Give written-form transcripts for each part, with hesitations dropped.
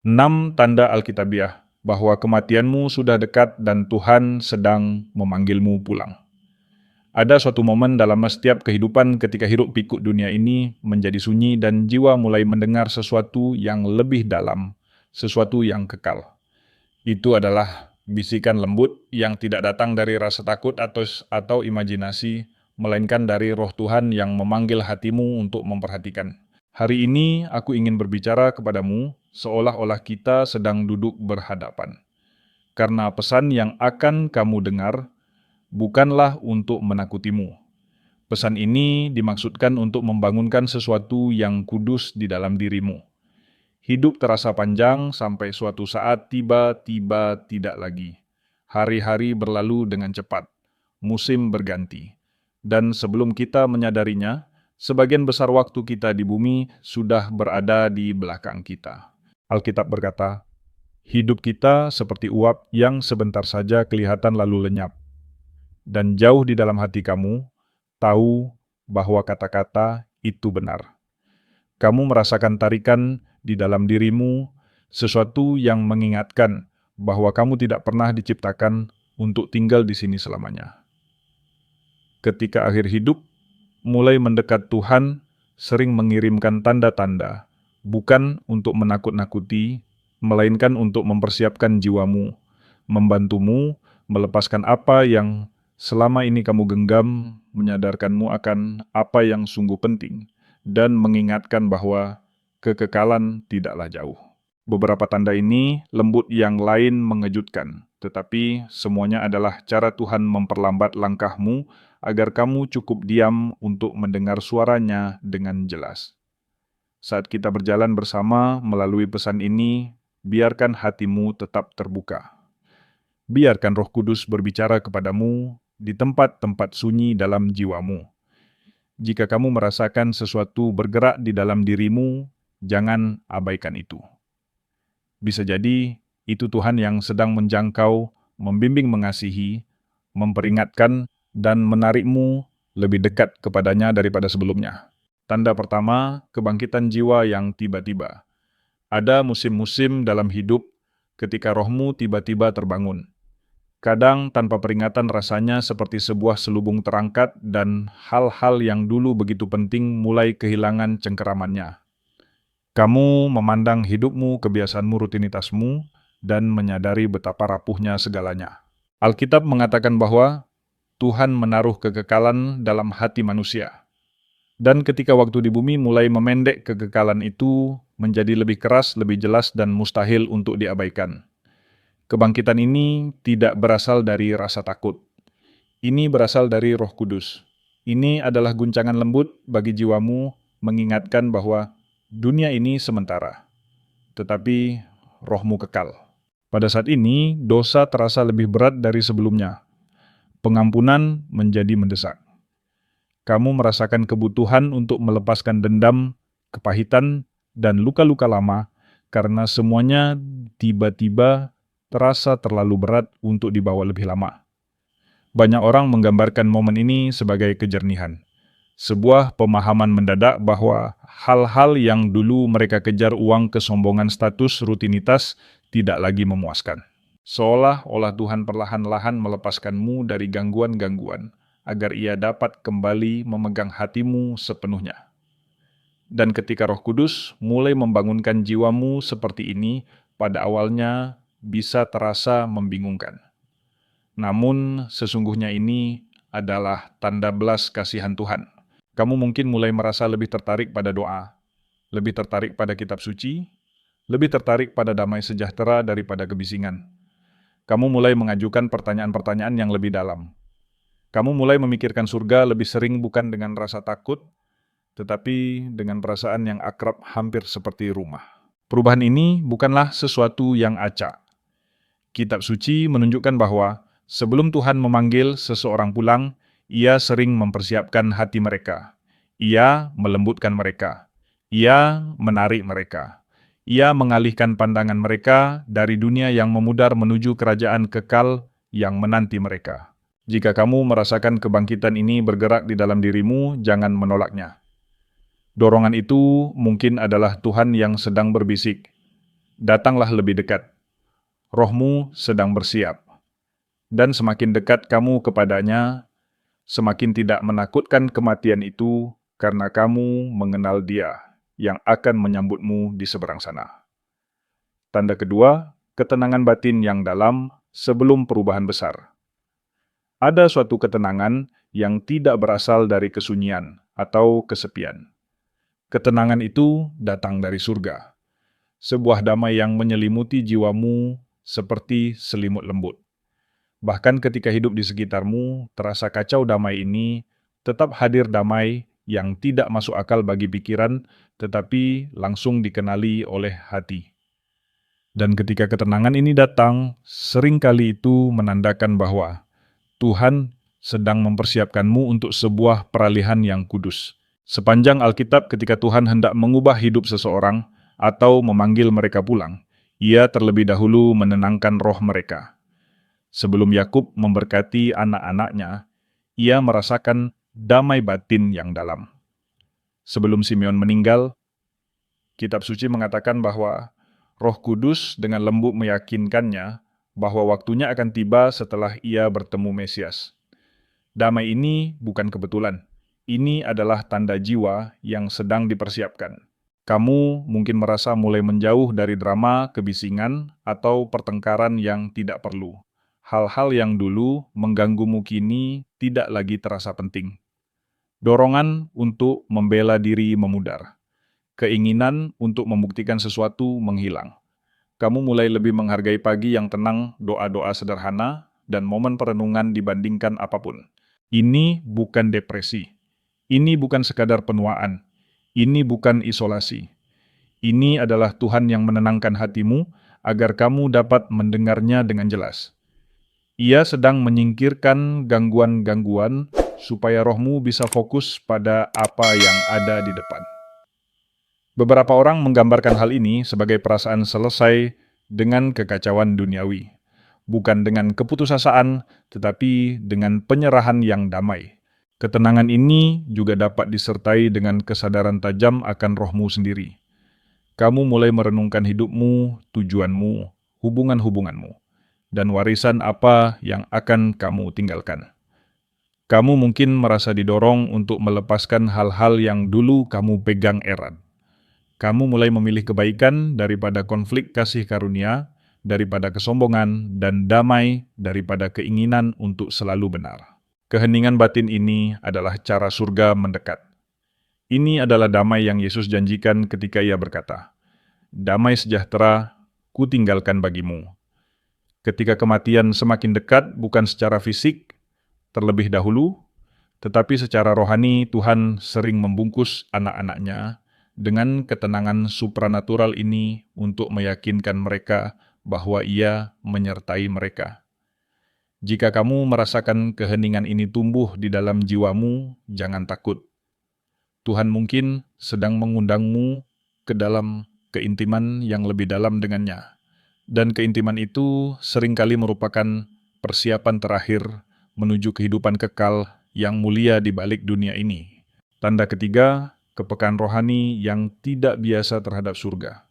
6 tanda Alkitabiah bahwa kematianmu sudah dekat dan Tuhan sedang memanggilmu pulang. Ada suatu momen dalam setiap kehidupan ketika hiruk pikuk dunia ini menjadi sunyi dan jiwa mulai mendengar sesuatu yang lebih dalam, sesuatu yang kekal. Itu adalah bisikan lembut yang tidak datang dari rasa takut atau imajinasi, melainkan dari Roh Tuhan yang memanggil hatimu untuk memperhatikan. Hari ini aku ingin berbicara kepadamu seolah-olah kita sedang duduk berhadapan. Karena pesan yang akan kamu dengar bukanlah untuk menakutimu. Pesan ini dimaksudkan untuk membangunkan sesuatu yang kudus di dalam dirimu. Hidup terasa panjang sampai suatu saat tiba-tiba tidak lagi. Hari-hari berlalu dengan cepat, musim berganti. Dan sebelum kita menyadarinya, sebagian besar waktu kita di bumi sudah berada di belakang kita. Alkitab berkata, hidup kita seperti uap yang sebentar saja kelihatan lalu lenyap. Dan jauh di dalam hati kamu, tahu bahwa kata-kata itu benar. Kamu merasakan tarikan di dalam dirimu, sesuatu yang mengingatkan bahwa kamu tidak pernah diciptakan untuk tinggal di sini selamanya. Ketika akhir hidup mulai mendekat, Tuhan sering mengirimkan tanda-tanda, bukan untuk menakut-nakuti, melainkan untuk mempersiapkan jiwamu, membantumu melepaskan apa yang selama ini kamu genggam, menyadarkanmu akan apa yang sungguh penting, dan mengingatkan bahwa kekekalan tidaklah jauh. Beberapa tanda ini lembut, yang lain mengejutkan, tetapi semuanya adalah cara Tuhan memperlambat langkahmu agar kamu cukup diam untuk mendengar suaranya dengan jelas. Saat kita berjalan bersama melalui pesan ini, biarkan hatimu tetap terbuka. Biarkan Roh Kudus berbicara kepadamu di tempat-tempat sunyi dalam jiwamu. Jika kamu merasakan sesuatu bergerak di dalam dirimu, jangan abaikan itu. Bisa jadi itu Tuhan yang sedang menjangkau, membimbing, mengasihi, memperingatkan, dan menarikmu lebih dekat kepadanya daripada sebelumnya. Tanda pertama, kebangkitan jiwa yang tiba-tiba. Ada musim-musim dalam hidup ketika rohmu tiba-tiba terbangun. Kadang tanpa peringatan, rasanya seperti sebuah selubung terangkat dan hal-hal yang dulu begitu penting mulai kehilangan cengkeramannya. Kamu memandang hidupmu, kebiasaanmu, rutinitasmu, dan menyadari betapa rapuhnya segalanya. Alkitab mengatakan bahwa Tuhan menaruh kekekalan dalam hati manusia. Dan ketika waktu di bumi mulai memendek, kekekalan itu menjadi lebih keras, lebih jelas, dan mustahil untuk diabaikan. Kebangkitan ini tidak berasal dari rasa takut. Ini berasal dari Roh Kudus. Ini adalah guncangan lembut bagi jiwamu, mengingatkan bahwa dunia ini sementara, tetapi rohmu kekal. Pada saat ini, dosa terasa lebih berat dari sebelumnya. Pengampunan menjadi mendesak. Kamu merasakan kebutuhan untuk melepaskan dendam, kepahitan, dan luka-luka lama, karena semuanya tiba-tiba terasa terlalu berat untuk dibawa lebih lama. Banyak orang menggambarkan momen ini sebagai kejernihan. Sebuah pemahaman mendadak bahwa hal-hal yang dulu mereka kejar, uang, kesombongan, status, rutinitas, tidak lagi memuaskan. Seolah-olah Tuhan perlahan-lahan melepaskanmu dari gangguan-gangguan, agar Ia dapat kembali memegang hatimu sepenuhnya. Dan ketika Roh Kudus mulai membangunkan jiwamu seperti ini, pada awalnya bisa terasa membingungkan. Namun sesungguhnya ini adalah tanda belas kasihan Tuhan. Kamu mungkin mulai merasa lebih tertarik pada doa, lebih tertarik pada kitab suci, lebih tertarik pada damai sejahtera daripada kebisingan. Kamu mulai mengajukan pertanyaan-pertanyaan yang lebih dalam. Kamu mulai memikirkan surga lebih sering, bukan dengan rasa takut, tetapi dengan perasaan yang akrab, hampir seperti rumah. Perubahan ini bukanlah sesuatu yang acak. Kitab suci menunjukkan bahwa sebelum Tuhan memanggil seseorang pulang, Ia sering mempersiapkan hati mereka. Ia melembutkan mereka. Ia menarik mereka. Ia mengalihkan pandangan mereka dari dunia yang memudar menuju kerajaan kekal yang menanti mereka. Jika kamu merasakan kebangkitan ini bergerak di dalam dirimu, jangan menolaknya. Dorongan itu mungkin adalah Tuhan yang sedang berbisik, datanglah lebih dekat. Rohmu sedang bersiap. Dan semakin dekat kamu kepadanya, semakin tidak menakutkan kematian itu karena kamu mengenal Dia yang akan menyambutmu di seberang sana. Tanda kedua, ketenangan batin yang dalam sebelum perubahan besar. Ada suatu ketenangan yang tidak berasal dari kesunyian atau kesepian. Ketenangan itu datang dari surga, sebuah damai yang menyelimuti jiwamu seperti selimut lembut. Bahkan ketika hidup di sekitarmu terasa kacau, damai ini tetap hadir, damai yang tidak masuk akal bagi pikiran, tetapi langsung dikenali oleh hati. Dan ketika ketenangan ini datang, seringkali itu menandakan bahwa Tuhan sedang mempersiapkanmu untuk sebuah peralihan yang kudus. Sepanjang Alkitab, ketika Tuhan hendak mengubah hidup seseorang atau memanggil mereka pulang, Ia terlebih dahulu menenangkan roh mereka. Sebelum Yakub memberkati anak-anaknya, ia merasakan damai batin yang dalam. Sebelum Simeon meninggal, Kitab Suci mengatakan bahwa Roh Kudus dengan lembut meyakinkannya bahwa waktunya akan tiba setelah ia bertemu Mesias. Damai ini bukan kebetulan. Ini adalah tanda jiwa yang sedang dipersiapkan. Kamu mungkin merasa mulai menjauh dari drama, kebisingan, atau pertengkaran yang tidak perlu. Hal-hal yang dulu mengganggumu kini tidak lagi terasa penting. Dorongan untuk membela diri memudar. Keinginan untuk membuktikan sesuatu menghilang. Kamu mulai lebih menghargai pagi yang tenang, doa-doa sederhana, dan momen perenungan dibandingkan apapun. Ini bukan depresi. Ini bukan sekadar penuaan. Ini bukan isolasi. Ini adalah Tuhan yang menenangkan hatimu agar kamu dapat mendengarnya dengan jelas. Ia sedang menyingkirkan gangguan-gangguan supaya rohmu bisa fokus pada apa yang ada di depan. Beberapa orang menggambarkan hal ini sebagai perasaan selesai dengan kekacauan duniawi. Bukan dengan keputusasaan, tetapi dengan penyerahan yang damai. Ketenangan ini juga dapat disertai dengan kesadaran tajam akan rohmu sendiri. Kamu mulai merenungkan hidupmu, tujuanmu, hubungan-hubunganmu, dan warisan apa yang akan kamu tinggalkan. Kamu mungkin merasa didorong untuk melepaskan hal-hal yang dulu kamu pegang erat. Kamu mulai memilih kebaikan daripada konflik kasih karunia, daripada kesombongan, dan damai daripada keinginan untuk selalu benar. Keheningan batin ini adalah cara surga mendekat. Ini adalah damai yang Yesus janjikan ketika Ia berkata, "Damai sejahtera kutinggalkan bagimu." Ketika kematian semakin dekat, bukan secara fisik terlebih dahulu, tetapi secara rohani Tuhan sering membungkus anak-anaknya dengan ketenangan supranatural ini untuk meyakinkan mereka bahwa Ia menyertai mereka. Jika kamu merasakan keheningan ini tumbuh di dalam jiwamu, jangan takut. Tuhan mungkin sedang mengundangmu ke dalam keintiman yang lebih dalam dengannya. Dan keintiman itu seringkali merupakan persiapan terakhir menuju kehidupan kekal yang mulia di balik dunia ini. Tanda ketiga, kepekaan rohani yang tidak biasa terhadap surga.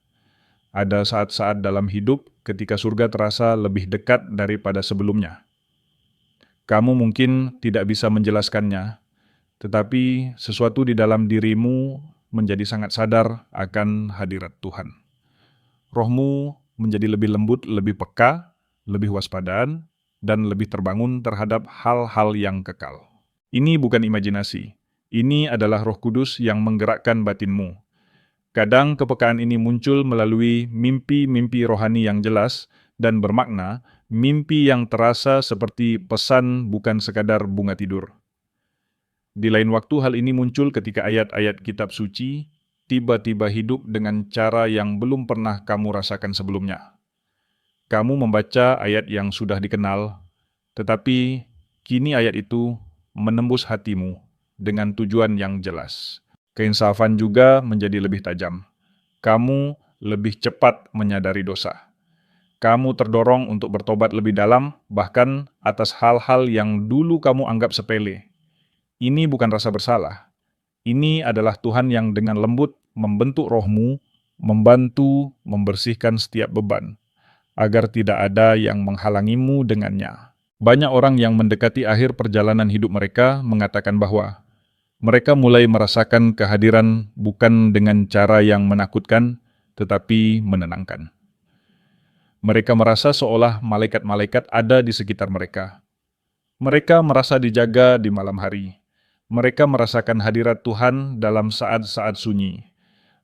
Ada saat-saat dalam hidup ketika surga terasa lebih dekat daripada sebelumnya. Kamu mungkin tidak bisa menjelaskannya, tetapi sesuatu di dalam dirimu menjadi sangat sadar akan hadirat Tuhan. Rohmu menjadi lebih lembut, lebih peka, lebih waspadaan, dan lebih terbangun terhadap hal-hal yang kekal. Ini bukan imajinasi. Ini adalah Roh Kudus yang menggerakkan batinmu. Kadang kepekaan ini muncul melalui mimpi-mimpi rohani yang jelas dan bermakna, mimpi yang terasa seperti pesan bukan sekadar bunga tidur. Di lain waktu hal ini muncul ketika ayat-ayat kitab suci tiba-tiba hidup dengan cara yang belum pernah kamu rasakan sebelumnya. Kamu membaca ayat yang sudah dikenal, tetapi kini ayat itu menembus hatimu dengan tujuan yang jelas. Keinsafan juga menjadi lebih tajam. Kamu lebih cepat menyadari dosa. Kamu terdorong untuk bertobat lebih dalam, bahkan atas hal-hal yang dulu kamu anggap sepele. Ini bukan rasa bersalah. Ini adalah Tuhan yang dengan lembut membentuk rohmu membantu membersihkan setiap beban, agar tidak ada yang menghalangimu dengannya. Banyak orang yang mendekati akhir perjalanan hidup mereka mengatakan bahwa mereka mulai merasakan kehadiran bukan dengan cara yang menakutkan, tetapi menenangkan. Mereka merasa seolah malaikat-malaikat ada di sekitar mereka. Mereka merasa dijaga di malam hari. Mereka merasakan hadirat Tuhan dalam saat-saat sunyi.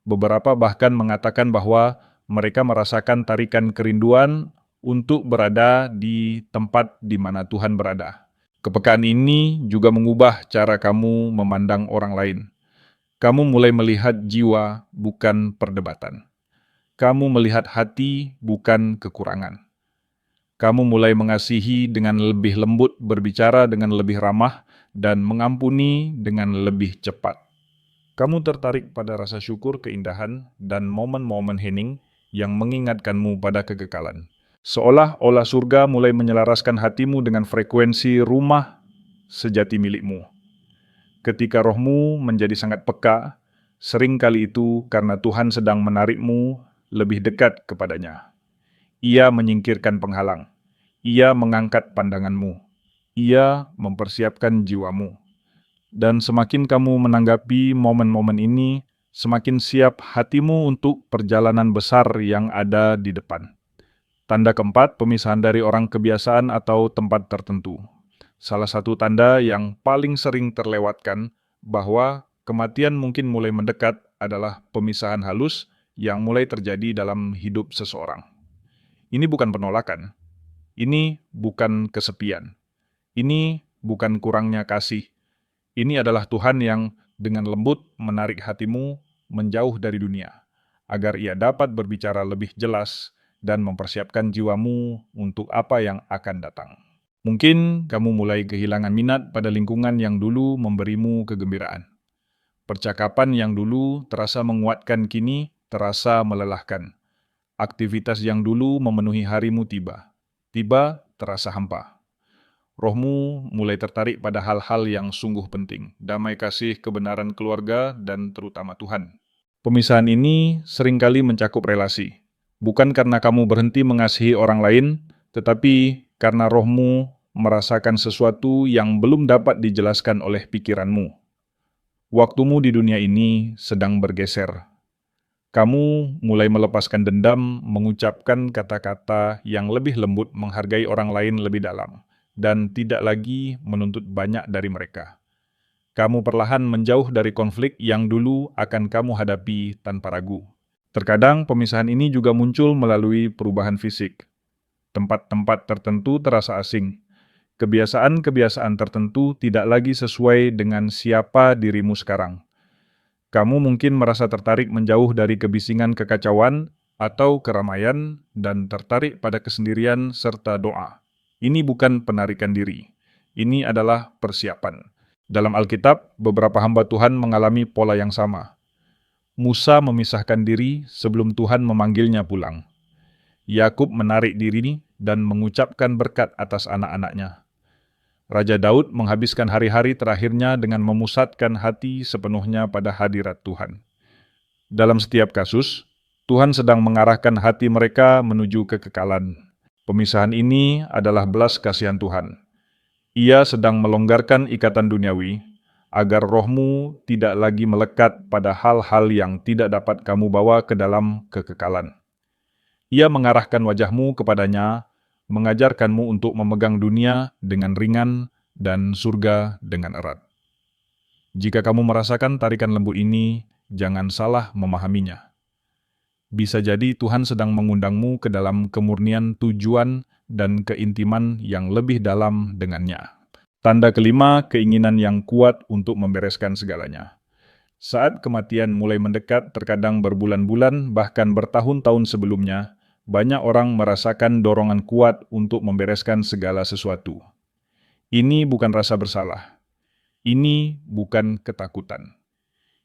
Beberapa bahkan mengatakan bahwa mereka merasakan tarikan kerinduan untuk berada di tempat di mana Tuhan berada. Kepekaan ini juga mengubah cara kamu memandang orang lain. Kamu mulai melihat jiwa, bukan perdebatan. Kamu melihat hati, bukan kekurangan. Kamu mulai mengasihi dengan lebih lembut, berbicara dengan lebih ramah, dan mengampuni dengan lebih cepat. Kamu tertarik pada rasa syukur, keindahan, dan momen-momen hening yang mengingatkanmu pada kekekalan. Seolah-olah surga mulai menyelaraskan hatimu dengan frekuensi rumah sejati milikmu. Ketika rohmu menjadi sangat peka, seringkali itu karena Tuhan sedang menarikmu lebih dekat kepadanya. Ia menyingkirkan penghalang. Ia mengangkat pandanganmu. Ia mempersiapkan jiwamu. Dan semakin kamu menanggapi momen-momen ini, semakin siap hatimu untuk perjalanan besar yang ada di depan. Tanda keempat, pemisahan dari orang kebiasaan atau tempat tertentu. Salah satu tanda yang paling sering terlewatkan bahwa kematian mungkin mulai mendekat adalah pemisahan halus yang mulai terjadi dalam hidup seseorang. Ini bukan penolakan. Ini bukan kesepian. Ini bukan kurangnya kasih. Ini adalah Tuhan yang dengan lembut menarik hatimu menjauh dari dunia, agar Ia dapat berbicara lebih jelas dan mempersiapkan jiwamu untuk apa yang akan datang. Mungkin kamu mulai kehilangan minat pada lingkungan yang dulu memberimu kegembiraan. Percakapan yang dulu terasa menguatkan kini terasa melelahkan. Aktivitas yang dulu memenuhi harimu tiba terasa hampa. Rohmu mulai tertarik pada hal-hal yang sungguh penting, damai, kasih, kebenaran keluarga, dan terutama Tuhan. Pemisahan ini seringkali mencakup relasi. Bukan karena kamu berhenti mengasihi orang lain, tetapi karena rohmu merasakan sesuatu yang belum dapat dijelaskan oleh pikiranmu. Waktumu di dunia ini sedang bergeser. Kamu mulai melepaskan dendam, mengucapkan kata-kata yang lebih lembut, menghargai orang lain lebih dalam, dan tidak lagi menuntut banyak dari mereka. Kamu perlahan menjauh dari konflik yang dulu akan kamu hadapi tanpa ragu. Terkadang pemisahan ini juga muncul melalui perubahan fisik. Tempat-tempat tertentu terasa asing. Kebiasaan-kebiasaan tertentu tidak lagi sesuai dengan siapa dirimu sekarang. Kamu mungkin merasa tertarik menjauh dari kebisingan kekacauan atau keramaian dan tertarik pada kesendirian serta doa. Ini bukan penarikan diri. Ini adalah persiapan. Dalam Alkitab, beberapa hamba Tuhan mengalami pola yang sama. Musa memisahkan diri sebelum Tuhan memanggilnya pulang. Yakub menarik diri dan mengucapkan berkat atas anak-anaknya. Raja Daud menghabiskan hari-hari terakhirnya dengan memusatkan hati sepenuhnya pada hadirat Tuhan. Dalam setiap kasus, Tuhan sedang mengarahkan hati mereka menuju kekekalan. Pemisahan ini adalah belas kasihan Tuhan. Ia sedang melonggarkan ikatan duniawi, agar rohmu tidak lagi melekat pada hal-hal yang tidak dapat kamu bawa ke dalam kekekalan. Ia mengarahkan wajahmu kepadanya, mengajarkanmu untuk memegang dunia dengan ringan dan surga dengan erat. Jika kamu merasakan tarikan lembut ini, jangan salah memahaminya. Bisa jadi Tuhan sedang mengundangmu ke dalam kemurnian tujuan dan keintiman yang lebih dalam dengannya. Tanda kelima, keinginan yang kuat untuk membereskan segalanya. Saat kematian mulai mendekat, terkadang berbulan-bulan, bahkan bertahun-tahun sebelumnya, banyak orang merasakan dorongan kuat untuk membereskan segala sesuatu. Ini bukan rasa bersalah. Ini bukan ketakutan.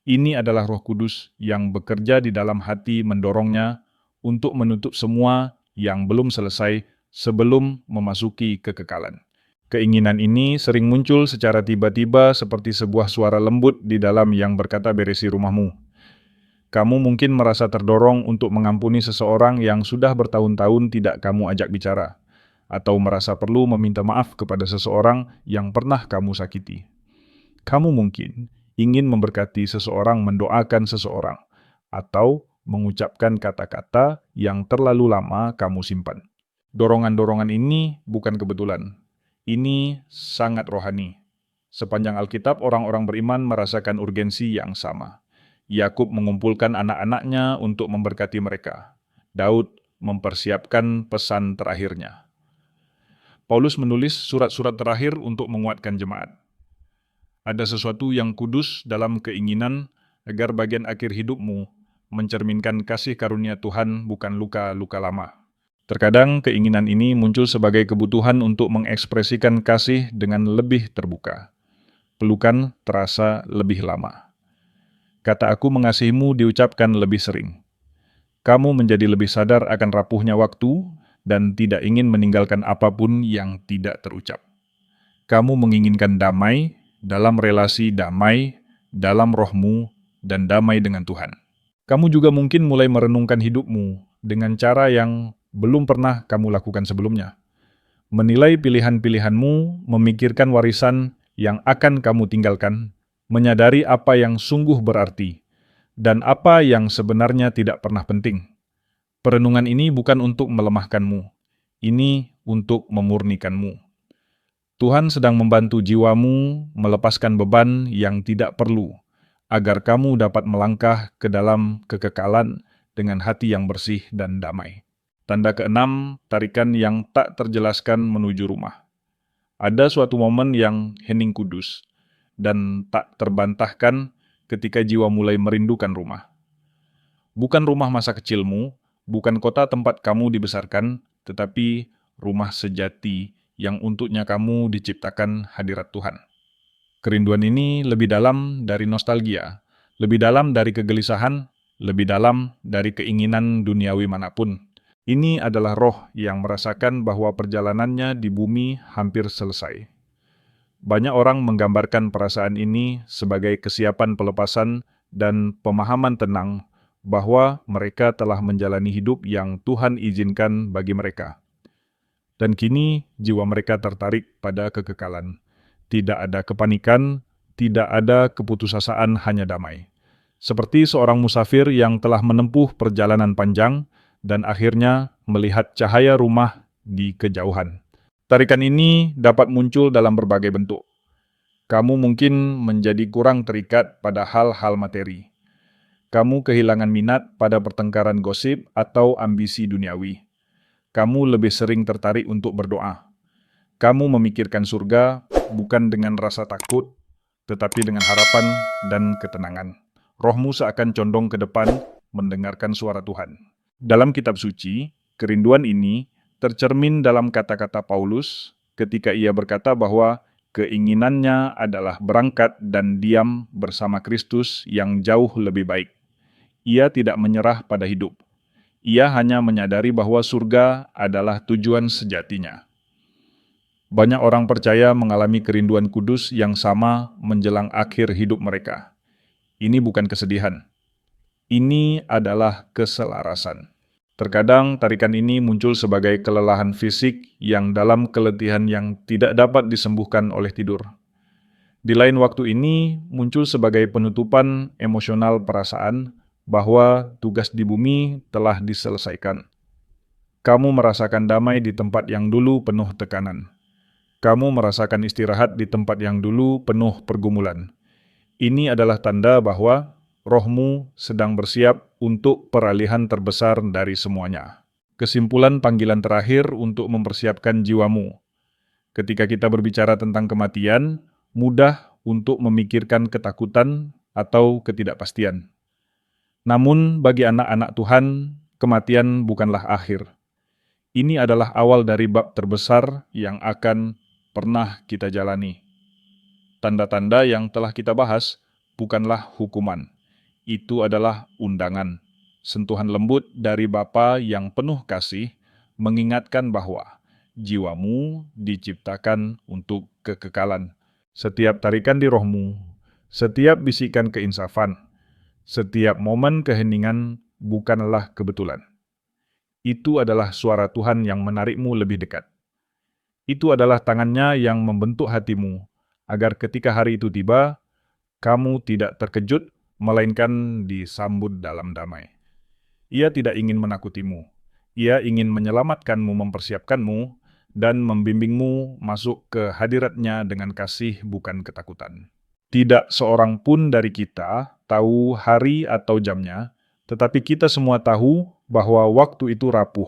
Ini adalah Roh Kudus yang bekerja di dalam hati mendorongnya untuk menutup semua yang belum selesai sebelum memasuki kekekalan. Keinginan ini sering muncul secara tiba-tiba seperti sebuah suara lembut di dalam yang berkata, "Beresi rumahmu." Kamu mungkin merasa terdorong untuk mengampuni seseorang yang sudah bertahun-tahun tidak kamu ajak bicara, atau merasa perlu meminta maaf kepada seseorang yang pernah kamu sakiti. Kamu mungkin ingin memberkati seseorang, mendoakan seseorang, atau mengucapkan kata-kata yang terlalu lama kamu simpan. Dorongan-dorongan ini bukan kebetulan. Ini sangat rohani. Sepanjang Alkitab, orang-orang beriman merasakan urgensi yang sama. Yakub mengumpulkan anak-anaknya untuk memberkati mereka. Daud mempersiapkan pesan terakhirnya. Paulus menulis surat-surat terakhir untuk menguatkan jemaat. Ada sesuatu yang kudus dalam keinginan agar bagian akhir hidupmu mencerminkan kasih karunia Tuhan, bukan luka-luka lama. Terkadang keinginan ini muncul sebagai kebutuhan untuk mengekspresikan kasih dengan lebih terbuka. Pelukan terasa lebih lama. Kata aku mengasihimu diucapkan lebih sering. Kamu menjadi lebih sadar akan rapuhnya waktu dan tidak ingin meninggalkan apapun yang tidak terucap. Kamu menginginkan damai dalam relasi, damai dalam rohmu, dan damai dengan Tuhan. Kamu juga mungkin mulai merenungkan hidupmu dengan cara yang belum pernah kamu lakukan sebelumnya. Menilai pilihan-pilihanmu, memikirkan warisan yang akan kamu tinggalkan, menyadari apa yang sungguh berarti, dan apa yang sebenarnya tidak pernah penting. Perenungan ini bukan untuk melemahkanmu, ini untuk memurnikanmu. Tuhan sedang membantu jiwamu melepaskan beban yang tidak perlu, agar kamu dapat melangkah ke dalam kekekalan dengan hati yang bersih dan damai. Tanda keenam, tarikan yang tak terjelaskan menuju rumah. Ada suatu momen yang hening kudus dan tak terbantahkan ketika jiwa mulai merindukan rumah. Bukan rumah masa kecilmu, bukan kota tempat kamu dibesarkan, tetapi rumah sejati yang untuknya kamu diciptakan hadirat Tuhan. Kerinduan ini lebih dalam dari nostalgia, lebih dalam dari kegelisahan, lebih dalam dari keinginan duniawi manapun. Ini adalah roh yang merasakan bahwa perjalanannya di bumi hampir selesai. Banyak orang menggambarkan perasaan ini sebagai kesiapan pelepasan dan pemahaman tenang bahwa mereka telah menjalani hidup yang Tuhan izinkan bagi mereka. Dan kini jiwa mereka tertarik pada kekekalan. Tidak ada kepanikan, tidak ada keputusasaan, hanya damai. Seperti seorang musafir yang telah menempuh perjalanan panjang dan akhirnya melihat cahaya rumah di kejauhan. Tarikan ini dapat muncul dalam berbagai bentuk. Kamu mungkin menjadi kurang terikat pada hal-hal materi. Kamu kehilangan minat pada pertengkaran gosip atau ambisi duniawi. Kamu lebih sering tertarik untuk berdoa. Kamu memikirkan surga bukan dengan rasa takut, tetapi dengan harapan dan ketenangan. Rohmu seakan condong ke depan mendengarkan suara Tuhan. Dalam kitab suci, kerinduan ini tercermin dalam kata-kata Paulus ketika ia berkata bahwa keinginannya adalah berangkat dan diam bersama Kristus yang jauh lebih baik. Ia tidak menyerah pada hidup. Ia hanya menyadari bahwa surga adalah tujuan sejatinya. Banyak orang percaya mengalami kerinduan kudus yang sama menjelang akhir hidup mereka. Ini bukan kesedihan. Ini adalah keselarasan. Terkadang tarikan ini muncul sebagai kelelahan fisik yang dalam keletihan yang tidak dapat disembuhkan oleh tidur. Di lain waktu ini muncul sebagai penutupan emosional perasaan bahwa tugas di bumi telah diselesaikan. Kamu merasakan damai di tempat yang dulu penuh tekanan. Kamu merasakan istirahat di tempat yang dulu penuh pergumulan. Ini adalah tanda bahwa rohmu sedang bersiap untuk peralihan terbesar dari semuanya. Kesimpulan panggilan terakhir untuk mempersiapkan jiwamu. Ketika kita berbicara tentang kematian, mudah untuk memikirkan ketakutan atau ketidakpastian. Namun bagi anak-anak Tuhan, kematian bukanlah akhir. Ini adalah awal dari bab terbesar yang akan pernah kita jalani. Tanda-tanda yang telah kita bahas bukanlah hukuman. Itu adalah undangan. Sentuhan lembut dari Bapa yang penuh kasih mengingatkan bahwa jiwamu diciptakan untuk kekekalan. Setiap tarikan di rohmu, setiap bisikan keinsafan, Setiap momen keheningan bukanlah kebetulan. Itu adalah suara Tuhan yang menarikmu lebih dekat. Itu adalah tangannya yang membentuk hatimu, agar ketika hari itu tiba, kamu tidak terkejut, melainkan disambut dalam damai. Ia tidak ingin menakutimu. Ia ingin menyelamatkanmu, mempersiapkanmu, dan membimbingmu masuk ke hadiratnya dengan kasih bukan ketakutan. Tidak seorang pun dari kita tahu hari atau jamnya, tetapi kita semua tahu bahwa waktu itu rapuh.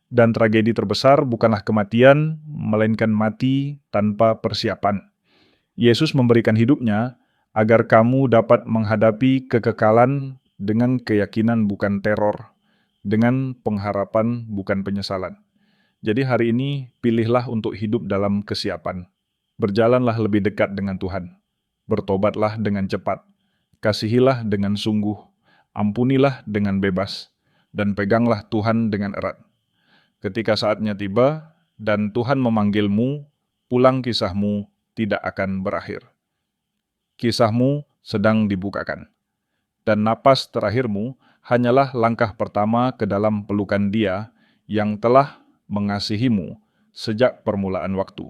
Dan tragedi terbesar bukanlah kematian, melainkan mati tanpa persiapan. Yesus memberikan hidupnya agar kamu dapat menghadapi kekekalan dengan keyakinan bukan teror, dengan pengharapan bukan penyesalan. Jadi hari ini pilihlah untuk hidup dalam kesiapan. Berjalanlah lebih dekat dengan Tuhan. Bertobatlah dengan cepat. Kasihilah dengan sungguh. Ampunilah dengan bebas. Dan peganglah Tuhan dengan erat. Ketika saatnya tiba dan Tuhan memanggilmu, pulang kisahmu tidak akan berakhir. Kisahmu sedang dibukakan. Dan napas terakhirmu hanyalah langkah pertama ke dalam pelukan Dia yang telah mengasihimu sejak permulaan waktu.